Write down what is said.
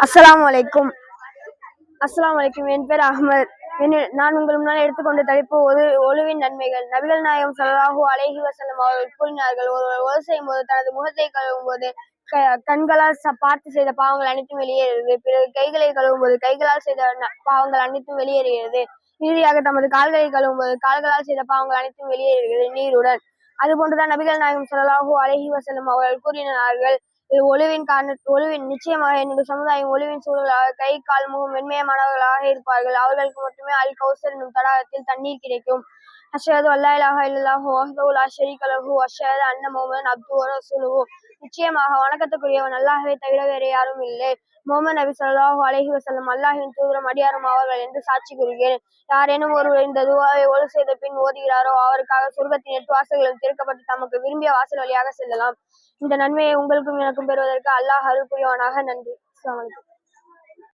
அஸ்ஸலாமு அலைக்கும். அஸ்ஸலாமு அலைக்கும். என் பேர் அஹ்மத். நான் உங்கள் முன்னால் எடுத்துக்கொண்ட தலைப்பு ஒழுவின் நன்மைகள். நபிகள் நாயகம் ஸல்லல்லாஹு அலைஹி வஸல்லம் அவர்கள் கூறினார்கள், ஒருவர் ஒழு செய்யும் போது தனது முகத்தை கழுவும் போது கண்களால் பார்த்து செய்த பாவங்கள் அனைத்தும் வெளியேறுகிறது. பிறகு கைகளை கழுவும் போது கைகளால் செய்த பாவங்கள் அனைத்தும் வெளியேறுகிறது. இறுதியாக தமது கால்களை கழுவும் போது கால்களால் செய்த பாவங்கள் அனைத்தும் வெளியேறுகிறது நீருடன். அதுபோன்றுதான் நபிகள் நாயகம் ஸல்லல்லாஹு அலைஹி வஸல்லம் அவர்கள் கூறினார்கள், ஒழுவின் நிச்சயமாக என்னுடைய சமுதாயம் ஒழுவின் சூழலாக கை கால் முகம் வெண்மையமானவர்களாக இருப்பார்கள். அவர்களுக்கு மட்டுமே அல் கௌசர் என்னும் தடாகத்தில் தண்ணீர் கிடைக்கும். அஷ்ஹது அல்லா இலாஹா இல்லல்லாஹு வஹ்தஹு லா ஷரீக லஹு வ அஷ்ஹது அன்ன முஹம்மதன் அப்துஹு வ ரசூலுஹு. நிச்சயமாக வணக்கத்துக்குரியவன் அல்லாஹ்வை தவிர வேறு யாரும் இல்லை. முஹம்மது நபி ஸல்லல்லாஹு அலைஹி வஸல்லம் அல்லாஹ்வின் தூதரும் அடியாரும் ஆவார்கள் என்று சாட்சி கூறுகிறேன். யாரேனும் ஒருவர் இந்த துஆவை ஒழு செய்த பின் ஓதுகிறாரோ அவருக்காக சொர்க்கத்தின் 8 வாசல்களும் திறக்கப்பட்டு தமக்கு விரும்பிய வாசல் வழியாக செல்லலாம். இந்த நன்மையை உங்களுக்கும் எனக்கும் பெறுவதற்கு அல்லாஹ் அருள் புரிவானாக. நன்றி. அஸ்ஸலாமு அலைக்கும்.